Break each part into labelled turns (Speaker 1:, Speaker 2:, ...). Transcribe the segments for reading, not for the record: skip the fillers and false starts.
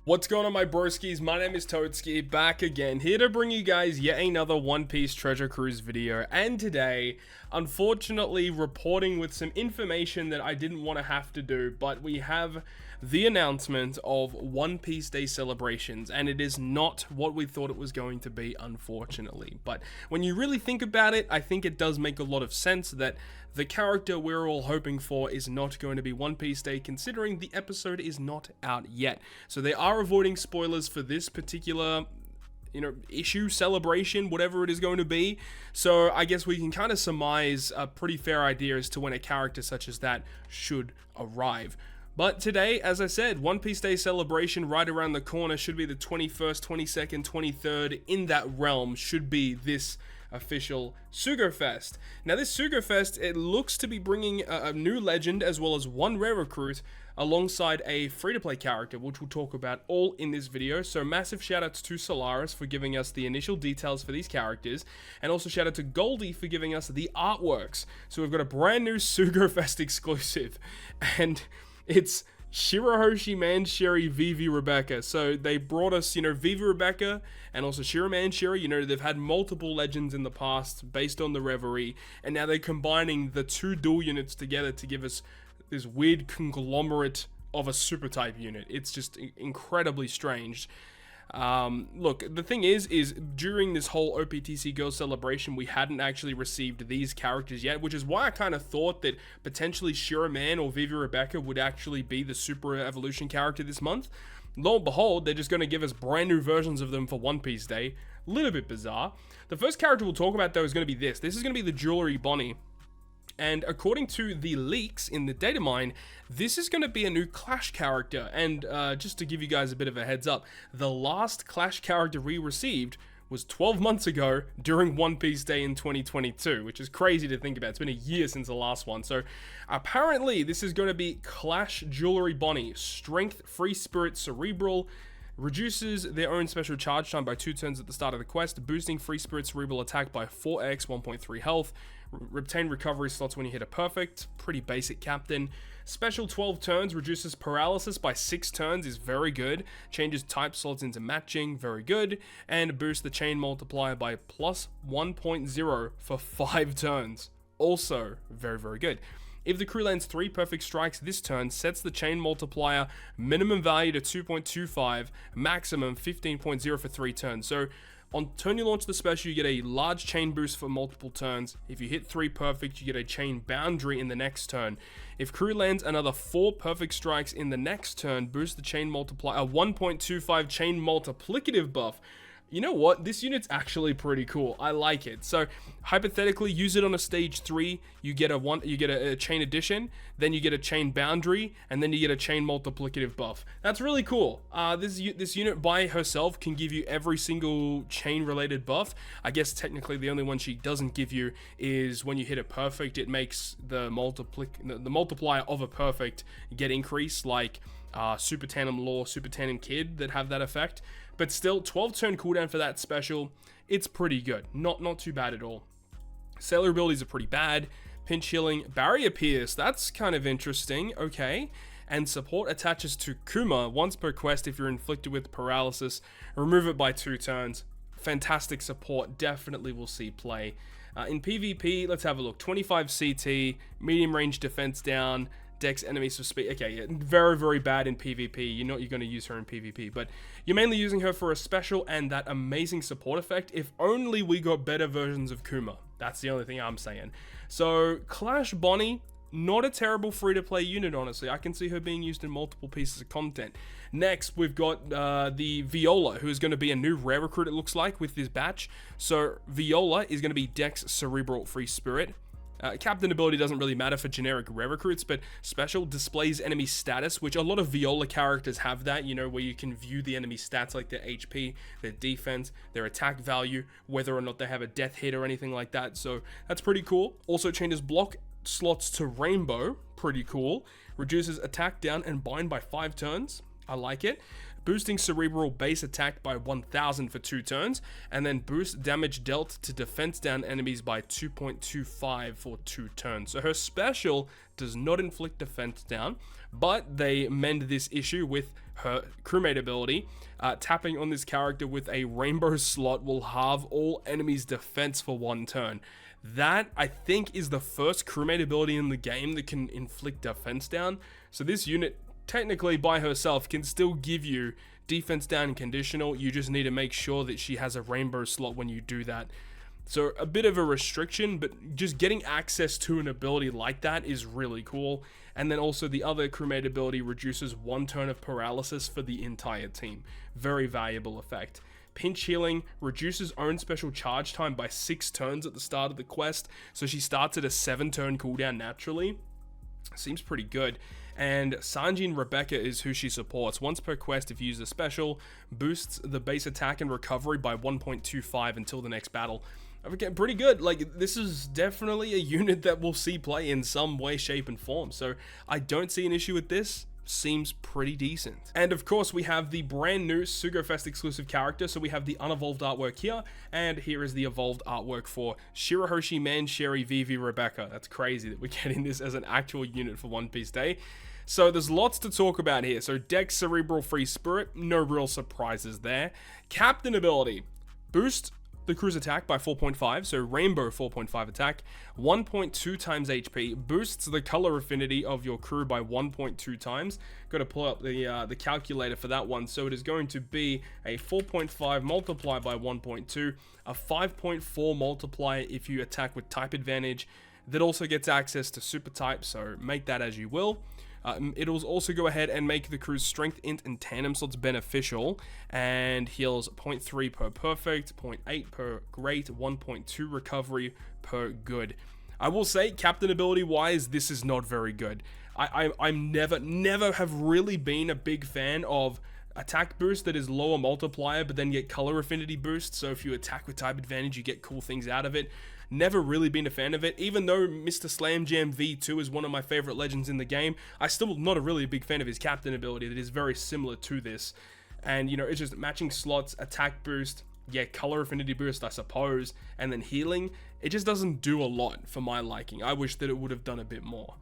Speaker 1: What's going on, my broskiis? My name is Toadskii, back again, here to bring you guys yet another One Piece Treasure Cruise video. And today, unfortunately, reporting with some information that I didn't want to have to do, but we have the announcement of One Piece Day celebrations, and it is not what we thought it was going to be, unfortunately. But when you really think about it, I think it does make a lot of sense that the character we're all hoping for is not going to be One Piece Day, considering the episode is not out yet. So they are avoiding spoilers for this particular issue, celebration, whatever it is going to be. So I guess we can kind of surmise a pretty fair idea as to when a character such as that should arrive. But today, as I said, One Piece Day celebration right around the corner, should be the 21st, 22nd, 23rd, in that realm should be this official SUGO-FEST. Now this SUGO-FEST, it looks to be bringing a new legend as well as one rare recruit alongside a free-to-play character, which we'll talk about all in this video. So massive shoutouts to Solaris for giving us the initial details for these characters, and also shout out to Goldie for giving us the artworks. So we've got a brand new SUGO-FEST exclusive, and it's Shirahoshi, Mansherry, Vivi, Rebecca. So they brought us, Vivi, Rebecca, and also Shira, Mansherry. They've had multiple legends in the past based on the Reverie, and now they're combining the two dual units together to give us this weird conglomerate of a super type unit. It's just incredibly strange. Look, the thing is during this whole OPTC Girls celebration, we hadn't actually received these characters yet, which is why I kind of thought that potentially Shira Man or Vivi Rebecca would actually be the Super Evolution character this month. Lo and behold, they're just going to give us brand new versions of them for One Piece Day. A little bit bizarre. The first character we'll talk about, though, is going to be this. This is going to be the Jewelry Bonney. And according to the leaks in the data mine, this is going to be a new Clash character. And just to give you guys a bit of a heads up, the last Clash character we received was 12 months ago during One Piece Day in 2022, which is crazy to think about. It's been a year since the last one. So apparently this is going to be Clash Jewelry Bonney. Strength, Free Spirit, Cerebral. Reduces their own special charge time by 2 turns at the start of the quest, boosting Free Spirit Cerebral attack by 4x, 1.3 health. Retain recovery slots when you hit a perfect. Pretty basic captain. Special 12 turns, reduces paralysis by 6 turns, is very good. Changes type slots into matching, very good. And boosts the chain multiplier by plus 1.0 for 5 turns. Also very, very good. If the crew lands 3 perfect strikes this turn, sets the chain multiplier minimum value to 2.25, maximum 15.0 for 3 turns. So on turn you launch the special, you get a large chain boost for multiple turns. If you hit 3 perfect, you get a chain boundary in the next turn. If crew lands another 4 perfect strikes in the next turn, boost the chain multiplier, a 1.25 chain multiplicative buff. You know what? This unit's actually pretty cool. I like it. So hypothetically, use it on a stage 3. You get a chain addition, then you get a chain boundary, and then you get a chain multiplicative buff. That's really cool. This unit by herself can give you every single chain related buff. I guess technically the only one she doesn't give you is when you hit a perfect, it makes the multiplier of a perfect get increased, like Super Tandem Law, Super Tandem Kid that have that effect. But still, 12 turn cooldown for that special, it's pretty good. Not too bad at all. Sailor abilities are pretty bad. Pinch healing, barrier pierce, that's kind of interesting, okay. And support attaches to Kuma once per quest if you're inflicted with paralysis. Remove it by 2 turns. Fantastic support, definitely will see play. In PvP, let's have a look. 25 CT, medium range defense down, Dex enemies for speed. Okay, yeah, very, very bad in PvP. You know you're going to use her in PvP, but you're mainly using her for a special and that amazing support effect. If only we got better versions of Kuma. That's the only thing I'm saying. So, Clash Bonney, not a terrible free-to-play unit, honestly. I can see her being used in multiple pieces of content. Next, we've got the Viola, who is going to be a new rare recruit, it looks like, with this batch. So, Viola is going to be Dex Cerebral Free Spirit. Captain ability doesn't really matter for generic rare recruits, but special displays enemy status, which a lot of Viola characters have that, where you can view the enemy stats like their HP, their defense, their attack value, whether or not they have a death hit or anything like that. So that's pretty cool. Also changes block slots to rainbow, pretty cool. Reduces attack down and bind by 5 turns. I like it. Boosting cerebral base attack by 1000 for 2 turns, and then boost damage dealt to defense down enemies by 2.25 for 2 turns. So her special does not inflict defense down, but they mend this issue with her crewmate ability. Tapping on this character with a rainbow slot will halve all enemies' defense for 1 turn. That, I think, is the first crewmate ability in the game that can inflict defense down. So this unit, technically by herself, can still give you defense down and conditional. You just need to make sure that she has a rainbow slot when you do that. So a bit of a restriction, but just getting access to an ability like that is really cool. And then also the other crewmate ability reduces 1 turn of paralysis for the entire team. Very valuable effect. Pinch healing reduces own special charge time by 6 turns at the start of the quest. So she starts at a 7-turn cooldown naturally. Seems pretty good. And Sanjin Rebecca is who she supports. Once per quest, if you use the special, boosts the base attack and recovery by 1.25 until the next battle. Okay, pretty good. Like, this is definitely a unit that we'll see play in some way, shape, and form. So I don't see an issue with this. Seems pretty decent. And of course, we have the brand new SUGO-FEST exclusive character. So we have the unevolved artwork here, and here is the evolved artwork for Shirahoshi, Mansherry, Vivi, Rebecca. That's crazy that we're getting this as an actual unit for One Piece Day. So there's lots to talk about here. So Dex, Cerebral, Free Spirit, no real surprises there. Captain ability, boost the crew's attack by 4.5, so Rainbow 4.5 attack, 1.2 times HP, boosts the color affinity of your crew by 1.2 times. Got to pull up the calculator for that one. So it is going to be a 4.5 multiplied by 1.2, a 5.4 multiplier if you attack with type advantage. That also gets access to super type, so make that as you will. It'll also go ahead and make the crew's strength, int, and tandem slots beneficial, and heals 0.3 per perfect, 0.8 per great, 1.2 recovery per good. I will say, captain ability wise, this is not very good. I'm never have really been a big fan of attack boost that is lower multiplier but then get color affinity boost. So if you attack with type advantage, you get cool things out of it. Never really been a fan of it. Even though Mr. Slam Jam V2 is one of my favorite legends in the game, I still not a really big fan of his captain ability that is very similar to this. And you know, it's just matching slots, attack boost, yeah, color affinity boost I suppose, and then healing. It just doesn't do a lot for my liking. I wish that it would have done a bit more.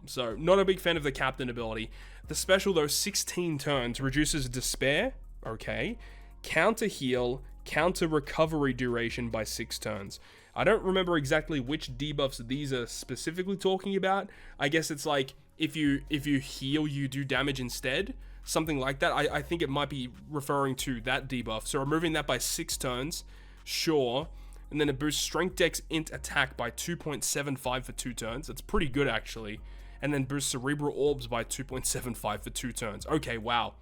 Speaker 1: So not a big fan of the captain ability. The special though, 16 turns, reduces despair, okay, counter heal, counter recovery duration by 6 turns. I don't remember exactly which debuffs these are specifically talking about. I guess it's like if you heal, you do damage instead, something like that. I think it might be referring to that debuff. So removing that by 6 turns, sure. And then it boosts strength, dex, int, attack by 2.75 for 2 turns. That's pretty good actually. And then boosts cerebral orbs by 2.75 for 2 turns. Okay, wow.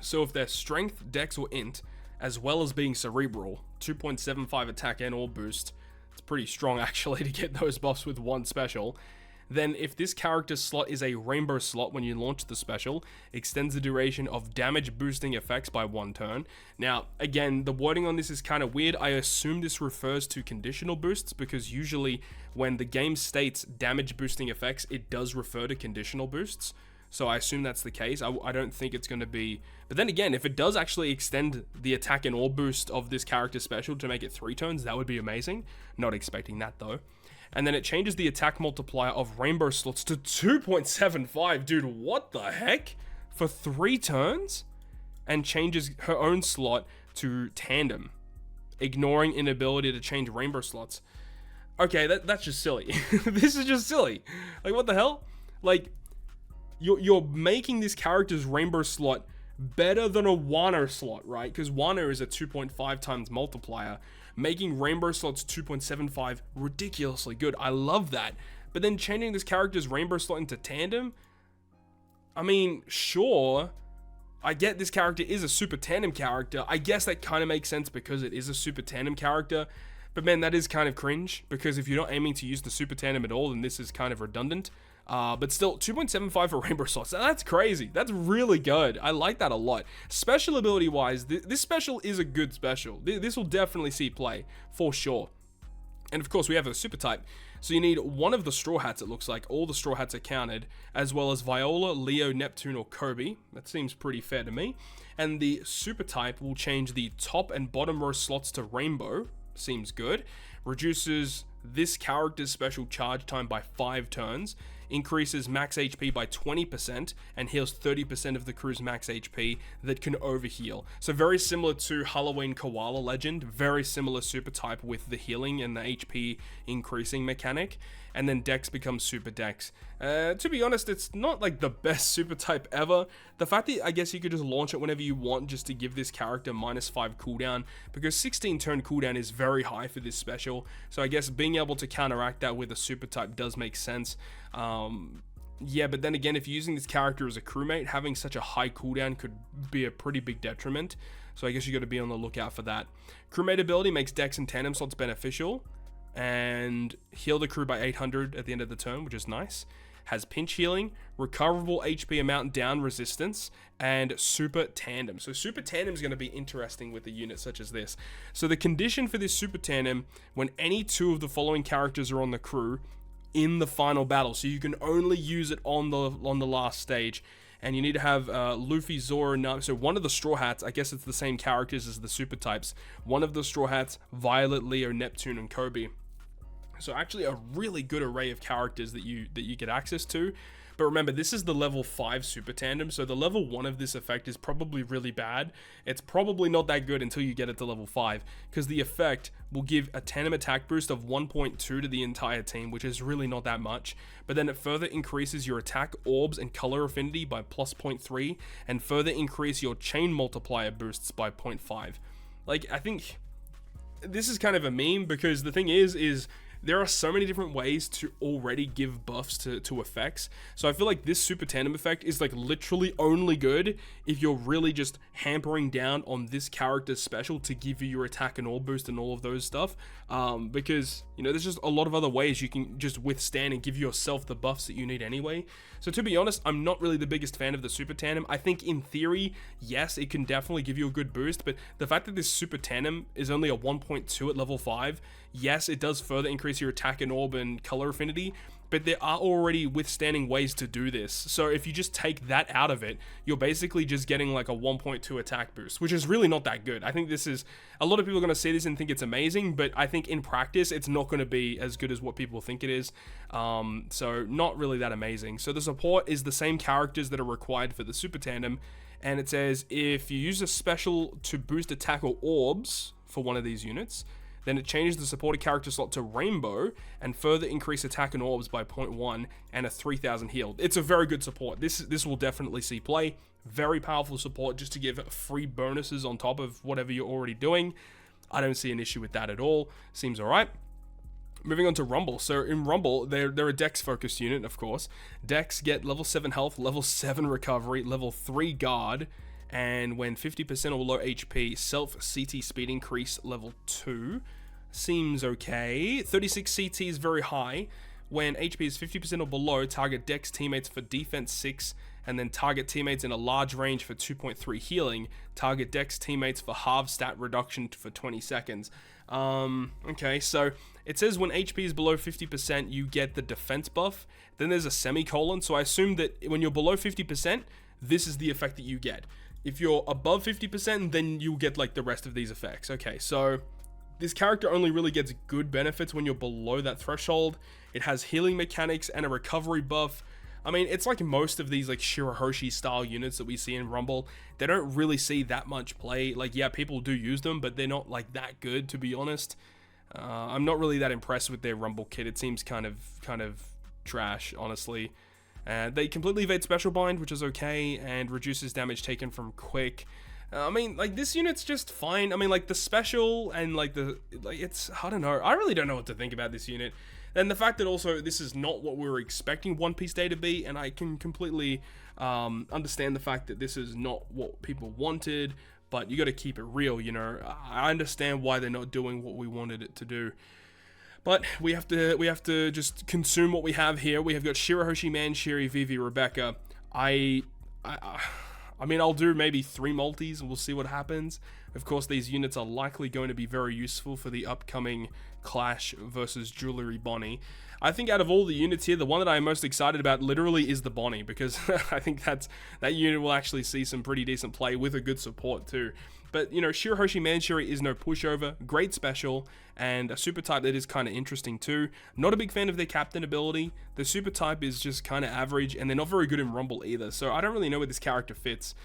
Speaker 1: So if they're strength, dex, or int, as well as being cerebral, 2.75 attack and orb boost, it's pretty strong actually to get those buffs with one special. Then if this character's slot is a rainbow slot when you launch the special, extends the duration of damage boosting effects by 1 turn. Now, again, the wording on this is kind of weird. I assume this refers to conditional boosts because usually when the game states damage boosting effects, it does refer to conditional boosts. So I assume that's the case. I don't think it's going to be... But then again, if it does actually extend the attack and orb boost of this character special to make it 3 turns, that would be amazing. Not expecting that though. And then it changes the attack multiplier of rainbow slots to 2.75. Dude, what the heck? For 3 turns? And changes her own slot to tandem, ignoring inability to change rainbow slots. Okay, that's just silly. This is just silly. Like, what the hell? Like, you're making this character's rainbow slot better than a Wano slot, right? Because Wano is a 2.5 times multiplier. Making rainbow slots 2.75 ridiculously good. I love that. But then changing this character's rainbow slot into tandem? I mean, sure. I get this character is a super tandem character. I guess that kind of makes sense because it is a super tandem character. But man, that is kind of cringe. Because if you're not aiming to use the super tandem at all, then this is kind of redundant. But still, 2.75 for rainbow slots. That's crazy. That's really good. I like that a lot. Special ability wise, this special is a good special. This will definitely see play for sure. And of course, we have a super type. So you need one of the Straw Hats, it looks like. All the Straw Hats are counted, as well as Viola, Leo, Neptune, or Kobe. That seems pretty fair to me. And the Super Type will change the top and bottom row slots to Rainbow. Seems good. Reduces this character's special charge time by 5 turns. Increases max HP by 20% and heals 30% of the crew's max HP that can overheal. So very similar to Halloween Koala Legend, very similar super type with the healing and the HP increasing mechanic. And then Dex becomes Super Dex. To be honest, it's not like the best super type ever. The fact that I guess you could just launch it whenever you want just to give this character -5 cooldown, because 16 turn cooldown is very high for this special. So I guess being able to counteract that with a super type does make sense. Yeah, but then again, if you're using this character as a crewmate, having such a high cooldown could be a pretty big detriment. So I guess you got to be on the lookout for that. Crewmate ability makes Dex and Tandem slots beneficial, and heal the crew by 800 at the end of the turn, which is nice. Has pinch healing, recoverable HP amount down resistance, and super tandem. So super tandem is going to be interesting with a unit such as this. So the condition for this super tandem, when any 2 of the following characters are on the crew in the final battle, so you can only use it on the last stage. And you need to have Luffy, Zoro, Nami. So one of the Straw Hats, I guess it's the same characters as the super types. One of the Straw Hats, Violet, Leo, Neptune, and Kobe. So actually a really good array of characters that you get access to. But remember, this is the level 5 super tandem, so the level 1 of this effect is probably really bad. It's probably not that good until you get it to level 5, because the effect will give a tandem attack boost of 1.2 to the entire team, which is really not that much. But then it further increases your attack, orbs, and color affinity by plus 0.3, and further increase your chain multiplier boosts by 0.5. Like, I think this is kind of a meme, because the thing is there are so many different ways to already give buffs to effects. So I feel like this super tandem effect is like literally only good if you're really just hampering down on this character's special to give you your attack and orb boost and all of those stuff. Because, you know, there's just a lot of other ways you can just withstand and give yourself the buffs that you need anyway. So to be honest, I'm not really the biggest fan of the super tandem. I think in theory, yes, it can definitely give you a good boost, but the fact that this super tandem is only a 1.2 at level 5, yes, it does further increase your attack and orb and color affinity, but there are already withstanding ways to do this. So if you just take that out of it, you're basically just getting like a 1.2 attack boost, which is really not that good. I think this is, a lot of people are going to see this and think it's amazing, but I think in practice, it's not going to be as good as what people think it is. So not really that amazing. So the support is the same characters that are required for the super tandem. And it says, if you use a special to boost attack or orbs for one of these units, then it changes the supported character slot to Rainbow and further increase attack and orbs by 0.1 and a 3000 heal. It's a very good support. This will definitely see play. Very powerful support just to give free bonuses on top of whatever you're already doing. I don't see an issue with that at all. Seems alright. Moving on to Rumble. So in Rumble, they're a Dex focused unit, of course. Dex get level 7 health, level 7 recovery, level 3 guard, and when 50% or below HP, self CT speed increase level 2. Seems okay. 36 CT is very high. When HP is 50% or below, target Dex teammates for defense 6, and then target teammates in a large range for 2.3 healing. Target Dex teammates for half stat reduction for 20 seconds. Okay, so it says when HP is below 50%, you get the defense buff. Then there's a semicolon, so I assume that when you're below 50%, this is the effect that you get. If you're above 50%, then you'll get like the rest of these effects. Okay, so this character only really gets good benefits when you're below that threshold. It has healing mechanics and a recovery buff. I mean, it's like most of these like Shirahoshi style units that we see in Rumble. They don't really see that much play. Like, yeah, people do use them, but they're not like that good, to be honest. I'm not really that impressed with their Rumble kit. It seems kind of trash, honestly. They completely evade Special Bind, which is okay, and reduces damage taken from Quick. I mean, like, this unit's just fine. I mean, like, the special and, like, it's, I don't know. I really don't know what to think about this unit. And the fact that also this is not what we were expecting One Piece Day to be, and I can completely understand the fact that this is not what people wanted, but you got to keep it real, you know. I understand why they're not doing what we wanted it to do. But we have to just consume what we have here. We have got Shirahoshi, Mansherry, Vivi, Rebecca. I mean, I'll do maybe 3 multis and we'll see what happens. Of course, these units are likely going to be very useful for the upcoming clash versus Jewelry Bonney. I think out of all the units here, the one that I'm most excited about literally is the Bonney, because I think that unit will actually see some pretty decent play with a good support too. But, you know, Shirahoshi Mansherry is no pushover, great special, and a super type that is kind of interesting too. Not a big fan of their captain ability. The super type is just kind of average, and they're not very good in Rumble either, so I don't really know where this character fits.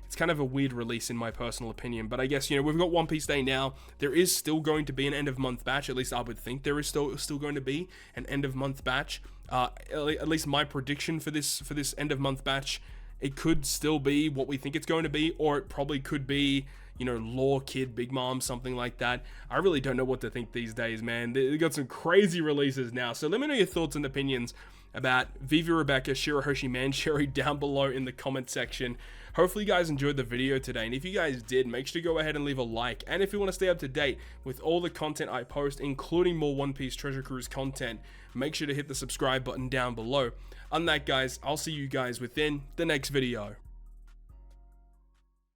Speaker 1: It's kind of a weird release in my personal opinion, but I guess, you know, we've got One Piece Day now. There is still going to be an end of month batch, at least I would think there is still going to be an end of month batch. At least my prediction for this end of month batch, it could still be what we think it's going to be, or it probably could be, you know, Law Kid, Big Mom, something like that. I really don't know what to think these days, man. They got some crazy releases now, so let me know your thoughts and opinions about Vivi, Rebecca, Shirahoshi, Mansherry down below in the comment section. Hopefully you guys enjoyed the video today, and if you guys did, make sure to go ahead and leave a like. And if you want to stay up to date with all the content I post, including more One Piece Treasure Cruise content, make sure to hit the subscribe button down below. On that, guys, I'll see you guys within the next video.